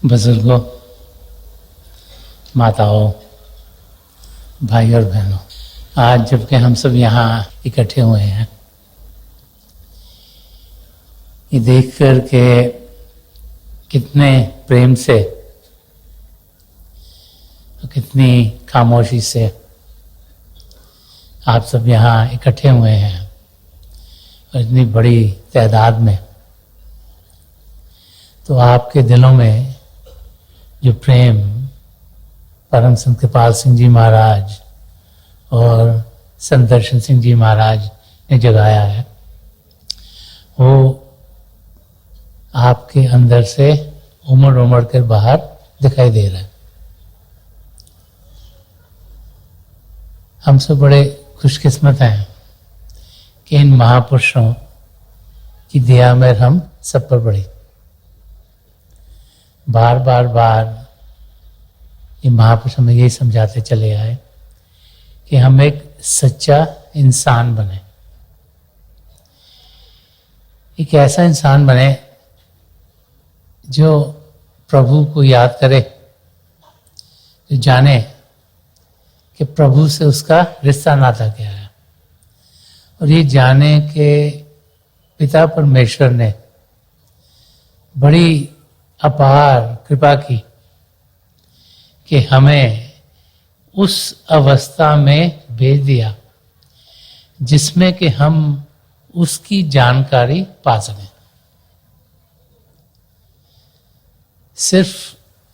बुजुर्गों, माताओं, भाई और बहनों, आज जबकि हम सब यहाँ इकट्ठे हुए हैं, ये देख कर के कितने प्रेम से और कितनी खामोशी से आप सब यहाँ इकट्ठे हुए हैं और इतनी बड़ी तादाद में, तो आपके दिलों में जो प्रेम परम संत कृपाल सिंह जी महाराज और संत दर्शन सिंह जी महाराज ने जगाया है, वो आपके अंदर से उमड़ उमड़ कर बाहर दिखाई दे रहा है। हम सब बड़े खुशकिस्मत हैं कि इन महापुरुषों की दया में हम सब पर पड़ी। बार बार ये महापुरुष हमें यही समझाते चले आए कि हम एक सच्चा इंसान बने, एक ऐसा इंसान बने जो प्रभु को याद करे, जो जाने कि प्रभु से उसका रिश्ता नाता क्या है, और ये जाने कि पिता परमेश्वर ने बड़ी अपार कृपा की कि हमें उस अवस्था में भेज दिया जिसमें कि हम उसकी जानकारी पा सकें। सिर्फ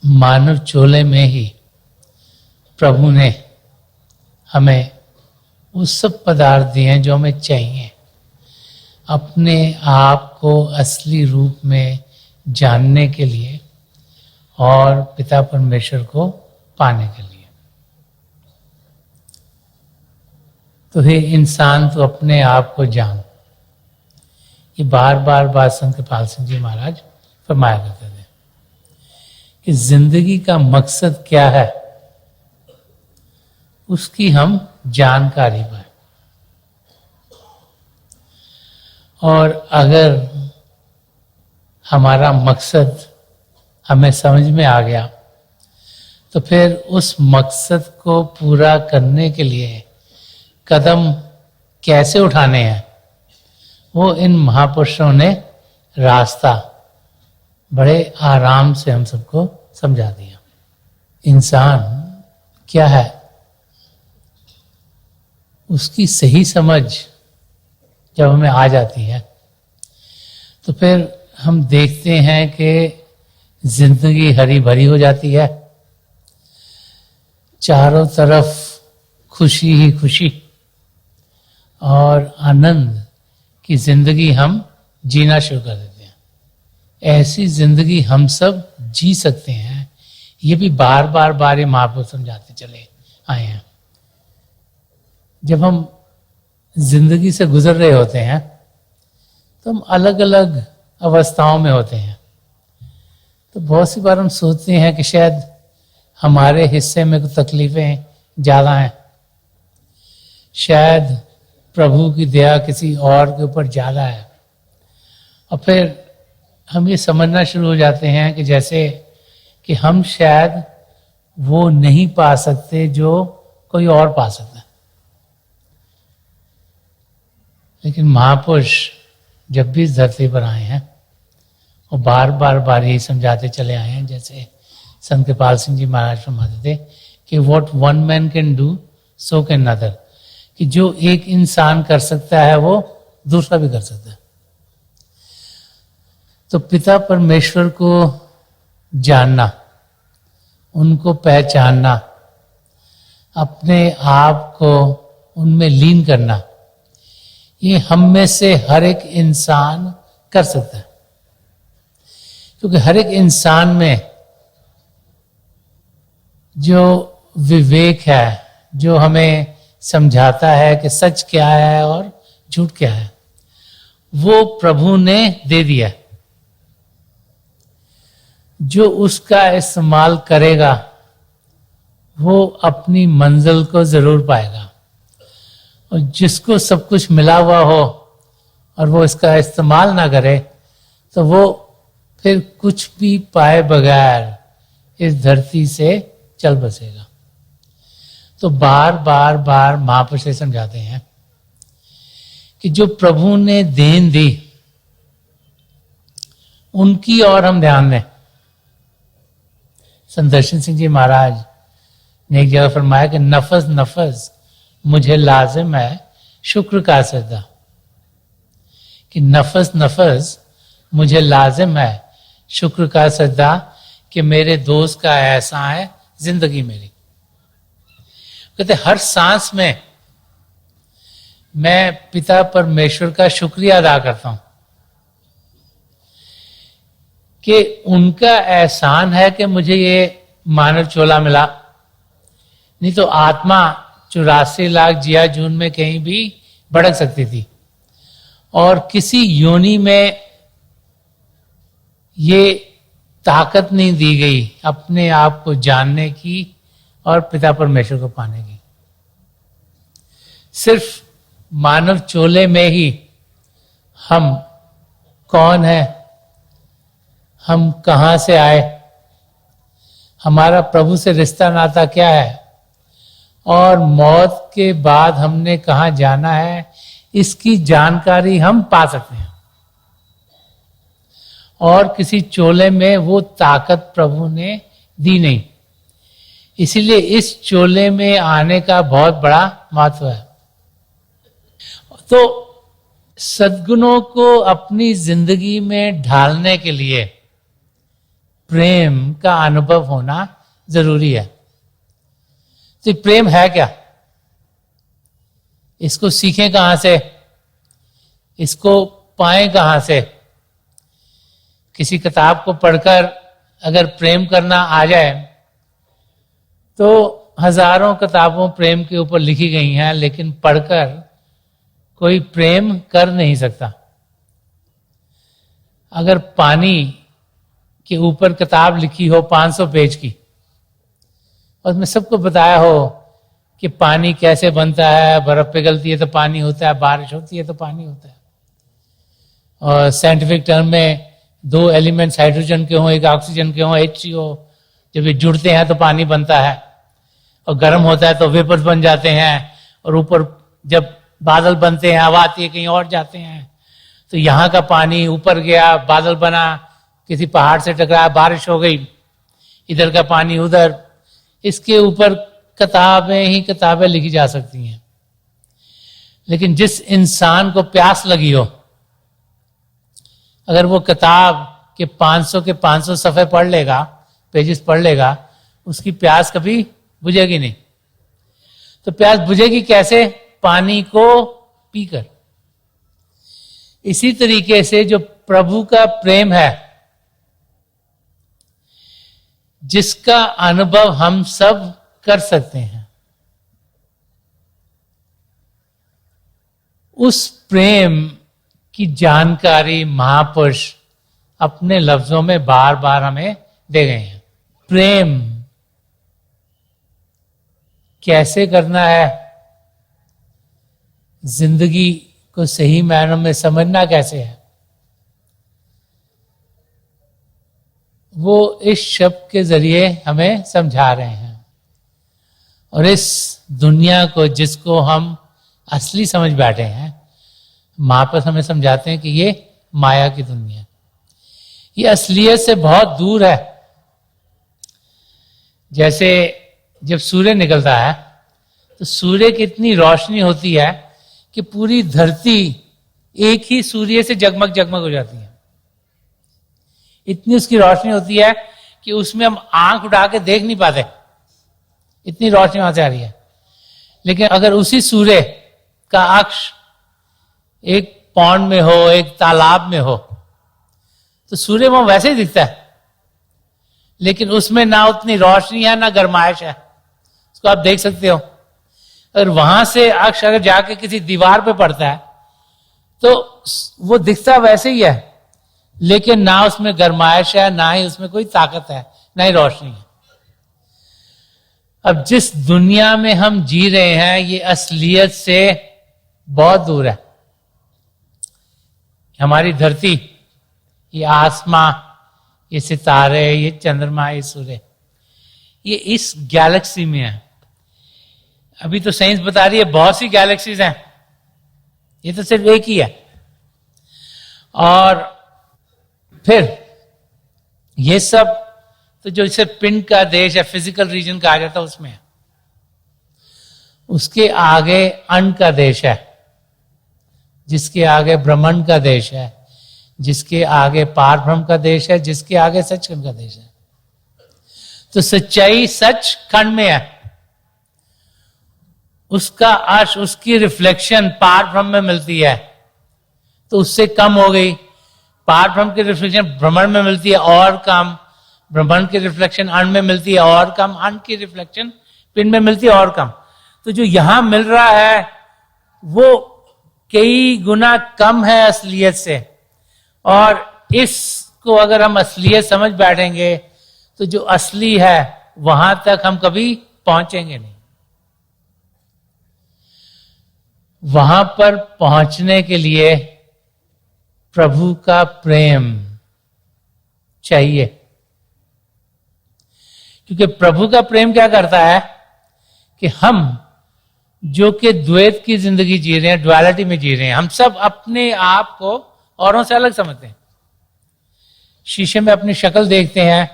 मानव चोले में ही प्रभु ने हमें वो सब पदार्थ दिए हैं जो हमें चाहिए अपने आप को असली रूप में जानने के लिए और पिता परमेश्वर को पाने के लिए। तो हे इंसान, तो अपने आप को जान, ये बार संत कृपाल सिंह जी महाराज फरमाया करते थे कि जिंदगी का मकसद क्या है, उसकी हम जानकारी पाए। और अगर हमारा मकसद हमें समझ में आ गया तो फिर उस मकसद को पूरा करने के लिए कदम कैसे उठाने हैं, वो इन महापुरुषों ने रास्ता बड़े आराम से हम सबको समझा दिया। इंसान क्या है, उसकी सही समझ जब हमें आ जाती है तो फिर हम देखते हैं कि जिंदगी हरी भरी हो जाती है, चारों तरफ खुशी ही खुशी और आनंद की जिंदगी हम जीना शुरू कर देते हैं। ऐसी जिंदगी हम सब जी सकते हैं, ये भी बार ये महापुरुष समझाते चले आए हैं। जब हम जिंदगी से गुजर रहे होते हैं तो हम अलग अलग अवस्थाओं में होते हैं, तो बहुत सी बार हम सोचते हैं कि शायद हमारे हिस्से में कुछ तकलीफें ज़्यादा हैं, शायद प्रभु की दया किसी और के ऊपर ज़्यादा है, और फिर हम ये समझना शुरू हो जाते हैं कि जैसे कि हम शायद वो नहीं पा सकते जो कोई और पा सकता है। लेकिन महापुरुष जब भी इस धरती पर आए हैं वो बार यही समझाते चले आए हैं, जैसे संत कृपाल सिंह जी महाराज फरमाते थे कि what one man can do so can another, कि जो एक इंसान कर सकता है वो दूसरा भी कर सकता है। तो पिता परमेश्वर को जानना, उनको पहचानना, अपने आप को उनमें लीन करना, ये हम में से हर एक इंसान कर सकता है, क्योंकि हर एक इंसान में जो विवेक है, जो हमें समझाता है कि सच क्या है और झूठ क्या है, वो प्रभु ने दे दिया। जो उसका इस्तेमाल करेगा वो अपनी मंजिल को जरूर पाएगा, और जिसको सब कुछ मिला हुआ हो और वो इसका इस्तेमाल ना करे तो वो फिर कुछ भी पाए बगैर इस धरती से चल बसेगा। तो बार बार बार महापुरुष से समझाते हैं कि जो प्रभु ने देन दी उनकी ओर हम ध्यान दें। संत दर्शन सिंह जी महाराज ने एक जगह फरमाया कि नफस नफस मुझे लाजिम है शुक्र का सजदा, कि नफस नफस मुझे लाजिम है शुक्र का सजदा, कि मेरे दोस्त का ऐसा है जिंदगी मेरी। कहते हर सांस में मैं पिता परमेश्वर का शुक्रिया अदा करता हूं कि उनका एहसान है कि मुझे ये मानव चोला मिला, नहीं तो आत्मा 84 लाख जिया जून में कहीं भी भड़क सकती थी और किसी योनि में ये ताकत नहीं दी गई अपने आप को जानने की और पिता परमेश्वर को पाने की। सिर्फ मानव चोले में ही हम कौन है, हम कहां से आए, हमारा प्रभु से रिश्ता नाता क्या है और मौत के बाद हमने कहां जाना है, इसकी जानकारी हम पा सकते हैं। और किसी चोले में वो ताकत प्रभु ने दी नहीं, इसीलिए इस चोले में आने का बहुत बड़ा महत्व है। तो सद्गुणों को अपनी जिंदगी में ढालने के लिए प्रेम का अनुभव होना जरूरी है। तो प्रेम है क्या, इसको सीखें कहां से, इसको पाएं कहां से। किसी किताब को पढ़कर अगर प्रेम करना आ जाए तो हजारों किताबों प्रेम के ऊपर लिखी गई हैं, लेकिन पढ़कर कोई प्रेम कर नहीं सकता। अगर पानी के ऊपर किताब लिखी हो 500 पेज की और उसमें सबको बताया हो कि पानी कैसे बनता है, बर्फ पिघलती है तो पानी होता है, बारिश होती है तो पानी होता है, और साइंटिफिक टर्म में 2 एलिमेंट्स हाइड्रोजन के हों, एक ऑक्सीजन के हों, H2O, जब ये जुड़ते हैं तो पानी बनता है, और गर्म होता है तो वेपर्स बन जाते हैं, और ऊपर जब बादल बनते हैं हवा आती है कहीं और जाते हैं, तो यहाँ का पानी ऊपर गया, बादल बना, किसी पहाड़ से टकराया, बारिश हो गई, इधर का पानी उधर। इसके ऊपर किताबें ही किताबें लिखी जा सकती हैं, लेकिन जिस इंसान को प्यास लगी हो, अगर वो किताब के 500 सफ़े पढ़ लेगा, पेजेस पढ़ लेगा, उसकी प्यास कभी बुझेगी नहीं। तो प्यास बुझेगी कैसे, पानी को पीकर। इसी तरीके से जो प्रभु का प्रेम है, जिसका अनुभव हम सब कर सकते हैं, उस प्रेम की जानकारी महापुरुष अपने लफ्जों में बार बार हमें दे गए हैं। प्रेम कैसे करना है, जिंदगी को सही मायनों में समझना कैसे है, वो इस शब्द के जरिए हमें समझा रहे हैं। और इस दुनिया को जिसको हम असली समझ बैठे हैं, महापुरुष हमें समझाते हैं कि ये माया की दुनिया है, ये असलियत से बहुत दूर है। जैसे जब सूर्य निकलता है तो सूर्य की इतनी रोशनी होती है कि पूरी धरती एक ही सूर्य से जगमग जगमग हो जाती है। इतनी उसकी रोशनी होती है कि उसमें हम आंख उठा के देख नहीं पाते, इतनी रोशनी वहां से आ रही है। लेकिन अगर उसी सूर्य का अक्ष एक पौंड में हो, एक तालाब में हो, तो सूर्य वहां वैसे ही दिखता है, लेकिन उसमें ना उतनी रोशनी है ना गर्माइश है, उसको आप देख सकते हो। अगर वहां से अक्ष अगर जाके किसी दीवार पे पड़ता है तो वो दिखता वैसे ही है, लेकिन ना उसमें गर्माइश है, ना ही उसमें कोई ताकत है, ना ही रोशनी है। अब जिस दुनिया में हम जी रहे हैं ये असलियत से बहुत दूर है। हमारी धरती, ये आसमां, ये सितारे, ये चंद्रमा, ये सूर्य, ये इस गैलेक्सी में है। अभी तो साइंस बता रही है बहुत सी गैलेक्सीज हैं, ये तो सिर्फ एक ही है। और फिर ये सब तो जो इसे पिंड का देश है, फिजिकल रीजन कहा जाता है, उसमें है। उसके आगे अंड का देश है, जिसके आगे ब्रह्मांड का देश है, जिसके आगे पार ब्रह्म का देश है, जिसके आगे सचखंड का देश है। तो सच्चाई सच खंड में है, उसका अंश, उसकी रिफ्लेक्शन पार ब्रह्म में मिलती है, तो उससे कम हो गई। पार ब्रह्म की रिफ्लेक्शन ब्रह्मांड में मिलती है और कम, ब्रह्मांड की रिफ्लेक्शन अंड में मिलती है और कम, अंड की रिफ्लेक्शन पिंड में मिलती है और कम। तो जो यहां मिल रहा है वो कई गुना कम है असलियत से, और इसको अगर हम असलियत समझ बैठेंगे तो जो असली है वहां तक हम कभी पहुंचेंगे नहीं। वहां पर पहुंचने के लिए प्रभु का प्रेम चाहिए, क्योंकि प्रभु का प्रेम क्या करता है कि हम जो कि द्वैत की जिंदगी जी रहे हैं, ड्युअलिटी में जी रहे हैं, हम सब अपने आप को औरों से अलग समझते हैं। शीशे में अपनी शक्ल देखते हैं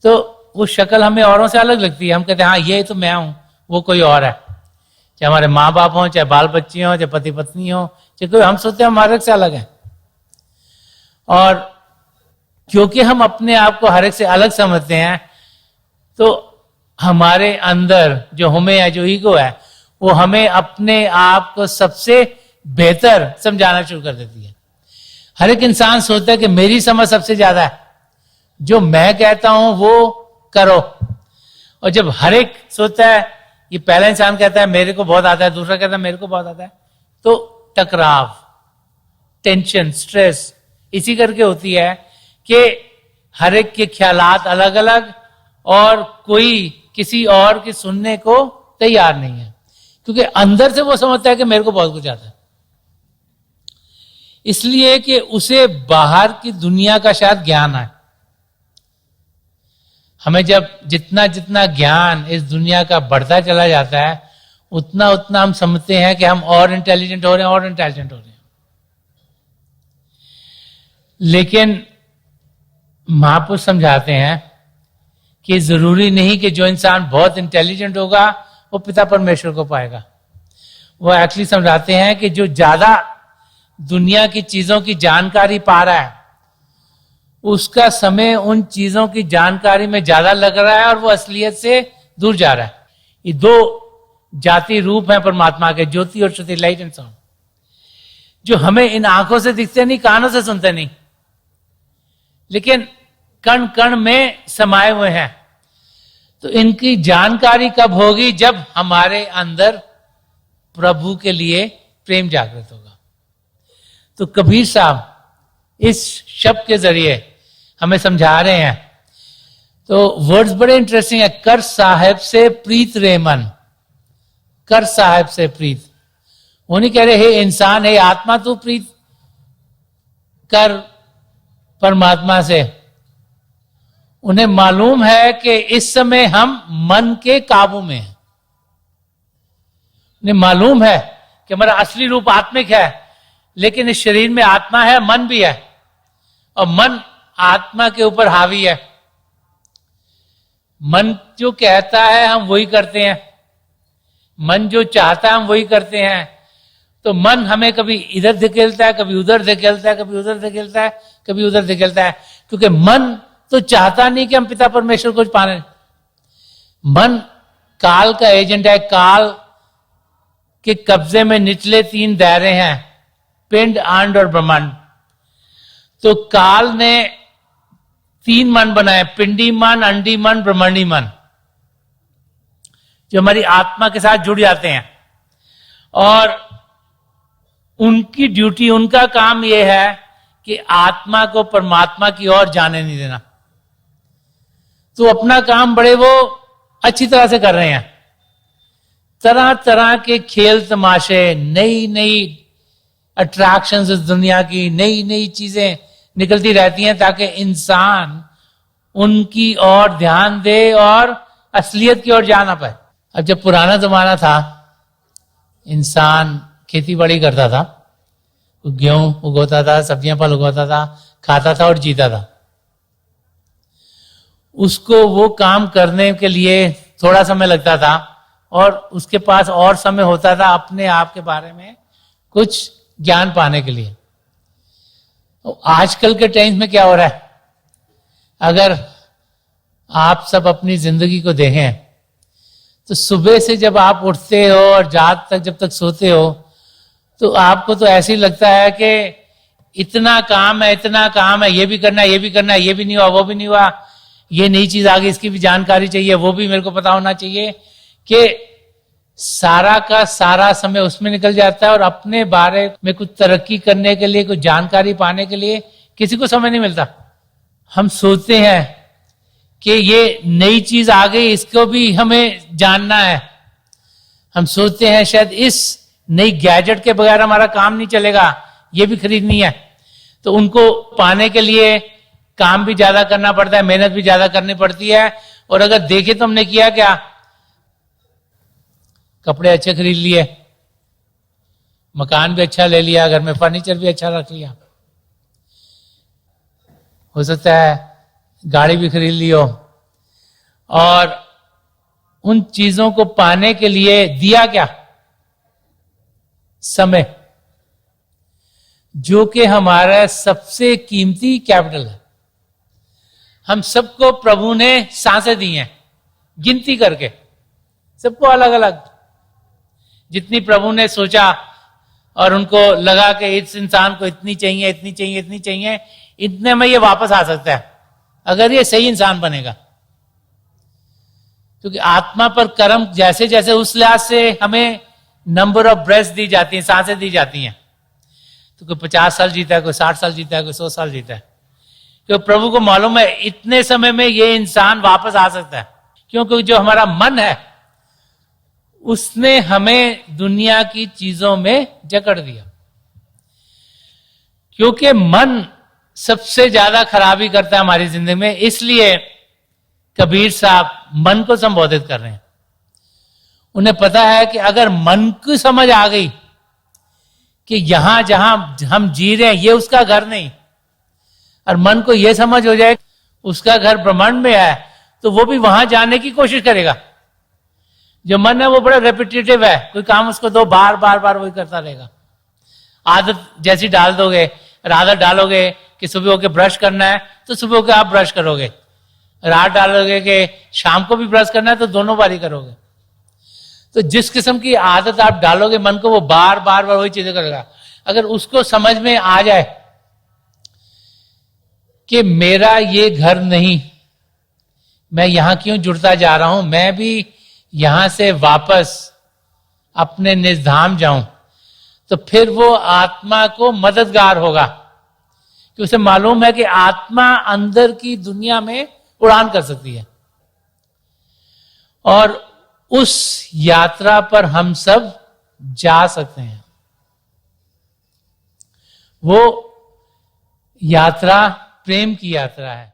तो वो शक्ल हमें औरों से अलग लगती है, हम कहते हैं हाँ ये तो मैं हूं, वो कोई और है। चाहे हमारे माँ बाप हों, चाहे बाल बच्चे हों, चाहे पति पत्नी हो, चाहे कोई, हम सोचते हैं हमारे से अलग है। और क्योंकि हम अपने आप को हर एक से अलग समझते हैं तो हमारे अंदर जो हमें है, जो ईगो है, वो हमें अपने आप को सबसे बेहतर समझाना शुरू कर देती है। हर एक इंसान सोचता है कि मेरी समझ सबसे ज्यादा है, जो मैं कहता हूं वो करो। और जब हर एक सोचता है, ये पहला इंसान कहता है मेरे को बहुत आता है, दूसरा कहता है मेरे को बहुत आता है, तो टकराव, टेंशन, स्ट्रेस इसी करके होती है कि हर एक के ख्यालात अलग अलग और कोई किसी और की सुनने को तैयार नहीं है, क्योंकि अंदर से वो समझता है कि मेरे को बहुत कुछ आता है, इसलिए कि उसे बाहर की दुनिया का शायद ज्ञान है। हमें जब जितना जितना ज्ञान इस दुनिया का बढ़ता चला जाता है, उतना उतना हम समझते हैं कि हम और इंटेलिजेंट हो रहे हैं, और इंटेलिजेंट हो रहे हैं। लेकिन महापुरुष समझाते हैं कि जरूरी नहीं कि जो इंसान बहुत इंटेलिजेंट होगा वो पिता परमेश्वर को पाएगा। वो एक्चुअली समझाते हैं कि जो ज्यादा दुनिया की चीजों की जानकारी पा रहा है, उसका समय उन चीजों की जानकारी में ज्यादा लग रहा है और वो असलियत से दूर जा रहा है। ये दो जाति रूप हैं परमात्मा के, ज्योति और श्रुति, लाइट एंड साउंड, जो हमें इन आंखों से दिखते नहीं, कानों से सुनते नहीं, लेकिन कण कण में समाये हुए हैं। तो इनकी जानकारी कब होगी? जब हमारे अंदर प्रभु के लिए प्रेम जागृत होगा। तो कबीर साहब इस शब्द के जरिए हमें समझा रहे हैं। तो वर्ड्स बड़े इंटरेस्टिंग है। कर साहेब से प्रीत रे मन, कर साहेब से प्रीत। वो नहीं कह रहे हे इंसान, हे आत्मा, तू प्रीत कर परमात्मा से। उन्हें मालूम है कि इस समय हम मन के काबू में हैं। उन्हें मालूम है कि हमारा असली रूप आत्मिक है, लेकिन इस शरीर में आत्मा है, मन भी है, और मन आत्मा के ऊपर हावी है। मन जो कहता है हम वही करते हैं, मन जो चाहता है हम वही करते हैं। तो मन हमें कभी इधर धकेलता है, कभी उधर धकेलता है, कभी उधर धकेलता है, कभी उधर धकेलता है, क्योंकि मन तो चाहता नहीं कि हम पिता परमेश्वर को पाने। मन काल का एजेंट है। काल के कब्जे में निचले तीन दायरे हैं, पिंड, अंड और ब्रह्मांड। तो काल ने तीन मन बनाए, पिंडी मन, अंडी मन, ब्रह्मांडी मन, जो हमारी आत्मा के साथ जुड़ जाते हैं। और उनकी ड्यूटी, उनका काम यह है कि आत्मा को परमात्मा की ओर जाने नहीं देना। तो अपना काम बड़े वो अच्छी तरह से कर रहे हैं। तरह तरह के खेल तमाशे, नई नई अट्रैक्शंस इस दुनिया की, नई नई चीजें निकलती रहती हैं ताकि इंसान उनकी ओर ध्यान दे और असलियत की ओर जा ना पाए। अब जब पुराना जमाना था, इंसान खेती बाड़ी करता था, गेहूं उगोता था, सब्जियां फल उगोता था, खाता था और जीता था। उसको वो काम करने के लिए थोड़ा समय लगता था और उसके पास और समय होता था अपने आप के बारे में कुछ ज्ञान पाने के लिए। तो आजकल के टाइम में क्या हो रहा है, अगर आप सब अपनी जिंदगी को देखें तो सुबह से जब आप उठते हो और रात तक जब तक सोते हो तो आपको तो ऐसे ही लगता है कि इतना काम है, इतना काम है, ये भी करना है, ये भी करना है, ये भी नहीं हुआ, वो भी नहीं हुआ, ये नई चीज आ गई, इसकी भी जानकारी चाहिए, वो भी मेरे को पता होना चाहिए, कि सारा का सारा समय उसमें निकल जाता है और अपने बारे में कुछ तरक्की करने के लिए, कुछ जानकारी पाने के लिए किसी को समय नहीं मिलता। हम सोचते हैं कि ये नई चीज आ गई, इसको भी हमें जानना है। हम सोचते हैं शायद इस नई गैजेट के बगैर हमारा काम नहीं चलेगा, ये भी खरीदनी है। तो उनको पाने के लिए काम भी ज्यादा करना पड़ता है, मेहनत भी ज्यादा करनी पड़ती है। और अगर देखे तो हमने किया क्या, कपड़े अच्छे खरीद लिए, मकान भी अच्छा ले लिया, घर में फर्नीचर भी अच्छा रख लिया, हो सकता है गाड़ी भी खरीद ली हो, और उन चीजों को पाने के लिए दिया क्या, समय, जो कि हमारा सबसे कीमती कैपिटल है। हम सबको प्रभु ने सांसें दी हैं, गिनती करके, सबको अलग अलग, जितनी प्रभु ने सोचा और उनको लगा कि इस इंसान को इतनी चाहिए, इतनी चाहिए, इतनी चाहिए, इतने में ये वापस आ सकता है अगर ये सही इंसान बनेगा। क्योंकि आत्मा पर कर्म जैसे जैसे उस लिहाज से हमें नंबर ऑफ ब्रेथ्स दी जाती हैं, सांसें दी जाती हैं। तो कोई 50 साल जीता है, कोई 60 साल जीता है, कोई 100 साल जीता है, क्योंकि प्रभु को मालूम है इतने समय में ये इंसान वापस आ सकता है। क्योंकि जो हमारा मन है उसने हमें दुनिया की चीजों में जकड़ दिया। क्योंकि मन सबसे ज्यादा खराबी करता है हमारी जिंदगी में, इसलिए कबीर साहब मन को संबोधित कर रहे हैं। उन्हें पता है कि अगर मन की समझ आ गई कि यहां जहां हम जी रहे हैं ये उसका घर नहीं, और मन को यह समझ हो जाए उसका घर ब्रह्मांड में है, तो वो भी वहां जाने की कोशिश करेगा। जो मन है वो बड़ा रेपिटेटिव है, कोई काम उसको दो बार बार बार वही करता रहेगा। आदत जैसी डाल दोगे, आदत डालोगे कि सुबह होके ब्रश करना है तो सुबह होके आप ब्रश करोगे, रात डालोगे कि शाम को भी ब्रश करना है तो दोनों बार ही करोगे। तो जिस किस्म की आदत आप डालोगे मन को, वो बार बार बार वही चीजें करेगा। अगर उसको समझ में आ जाए कि मेरा ये घर नहीं, मैं यहां क्यों जुड़ता जा रहा हूं, मैं भी यहां से वापस अपने निज धाम जाऊं, तो फिर वो आत्मा को मददगार होगा। कि उसे मालूम है कि आत्मा अंदर की दुनिया में उड़ान कर सकती है, और उस यात्रा पर हम सब जा सकते हैं। वो यात्रा प्रेम की यात्रा है।